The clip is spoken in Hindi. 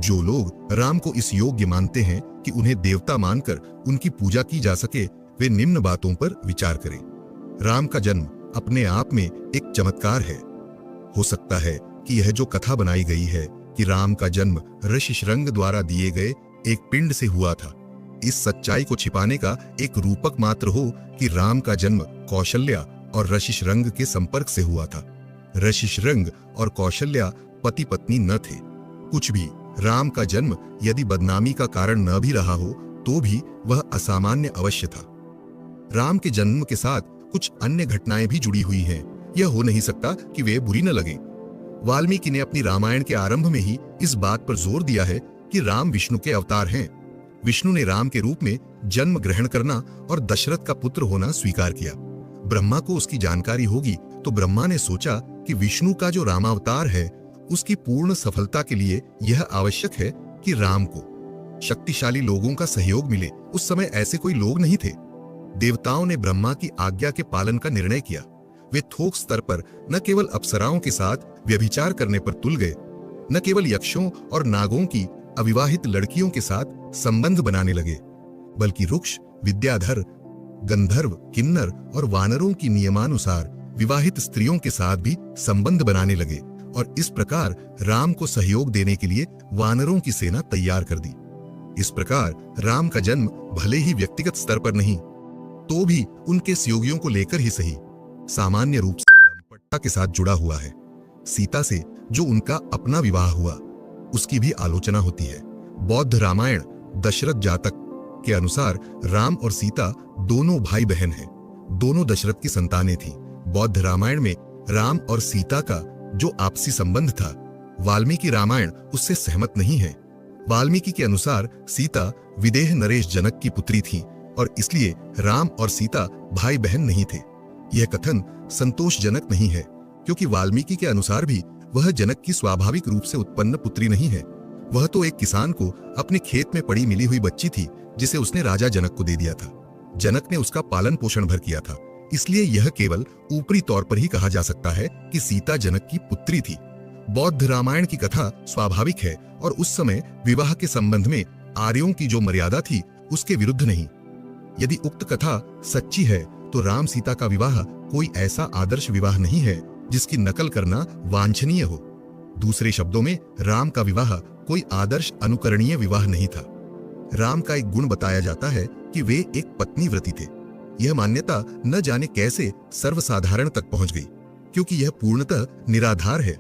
जो लोग राम को इस योग्य मानते हैं कि उन्हें देवता मानकर उनकी पूजा की जा सके, वे निम्न बातों पर विचार करें। राम का जन्म अपने आप में एक चमत्कार है। हो सकता है कि यह जो कथा बनाई गई है कि राम का जन्म ऋषि शृंग द्वारा दिए गए एक पिंड से हुआ था, इस सच्चाई को छिपाने का एक रूपक मात्र हो कि राम का जन्म कौशल्या और ऋषि शृंग के संपर्क से हुआ था। ऋषि शृंग और कौशल्या पति पत्नी न थे। कुछ भी राम का जन्म यदि बदनामी का कारण न भी रहा हो तो भी वह असामान्य अवश्य था। राम के जन्म के साथ कुछ अन्य घटनाएं भी जुड़ी हुई हैं। यह हो नहीं सकता कि वे बुरी न लगें। वाल्मीकि ने अपनी रामायण के आरंभ में ही इस बात पर जोर दिया है कि राम विष्णु के अवतार हैं। विष्णु ने राम के रूप में जन्म ग्रहण करना और दशरथ का पुत्र होना स्वीकार किया। ब्रह्मा को उसकी जानकारी होगी तो ब्रह्मा ने सोचा कि विष्णु का जो रामावतार है उसकी पूर्ण सफलता के लिए यह आवश्यक है कि राम को शक्तिशाली लोगों का सहयोग मिले। उस समय ऐसे कोई लोग नहीं थे। देवताओं ने ब्रह्मा की आज्ञा के पालन का निर्णय किया। वे थोक स्तर पर न केवल अप्सराओं के साथ व्यभिचार करने पर तुल गए, न केवल यक्षों और नागों की अविवाहित लड़कियों के साथ संबंध बनाने लगे, बल्कि रुक्ष, विद्याधर, गंधर्व, किन्नर और वानरों की नियमानुसार विवाहित स्त्रियों के साथ भी संबंध बनाने लगे और इस प्रकार राम को सहयोग देने के लिए वानरों की सेना तैयार कर दी। इस प्रकार राम का जन्म भले ही व्यक्तिगत स्तर पर नहीं तो भी उनके सहयोगियों को लेकर ही सही सामान्य रूप से लंपटता के साथ जुड़ा हुआ है। सीता से जो उनका अपना विवाह हुआ उसकी भी आलोचना होती है। बौद्ध रामायण दशरथ जातक के अनुसार राम और सीता दोनों भाई बहन हैं। दोनों दशरथ की संतानें थीं। बौद्ध रामायण में राम और सीता का जो आपसी संबंध था, वाल्मीकि रामायण उससे सहमत नहीं है। वाल्मीकि के अनुसार सीता विदेह नरेश जनक की पुत्री थी और इसलिए राम और सीता भाई बहन नहीं थे। यह कथन संतोषजनक नहीं है क्योंकि वाल्मीकि के अनुसार भी वह जनक की स्वाभाविक रूप से उत्पन्न पुत्री नहीं है। वह तो एक किसान को अपने खेत में पड़ी मिली हुई बच्ची थी जिसे उसने राजा जनक को दे दिया था। जनक ने उसका पालन पोषण भर किया था, इसलिए यह केवल ऊपरी तौर पर ही कहा जा सकता है कि सीता जनक की पुत्री थी। बौद्ध रामायण की कथा स्वाभाविक है और उस समय विवाह के संबंध में आर्यों की जो मर्यादा थी उसके विरुद्ध नहीं। यदि उक्त कथा सच्ची है तो राम सीता का विवाह कोई ऐसा आदर्श विवाह नहीं है जिसकी नकल करना वांछनीय हो। दूसरे शब्दों में राम का विवाह कोई आदर्श अनुकरणीय विवाह नहीं था। राम का एक गुण बताया जाता है कि वे एक पत्नीव्रती थे। यह मान्यता न जाने कैसे सर्वसाधारण तक पहुंच गई क्योंकि यह पूर्णतः निराधार है।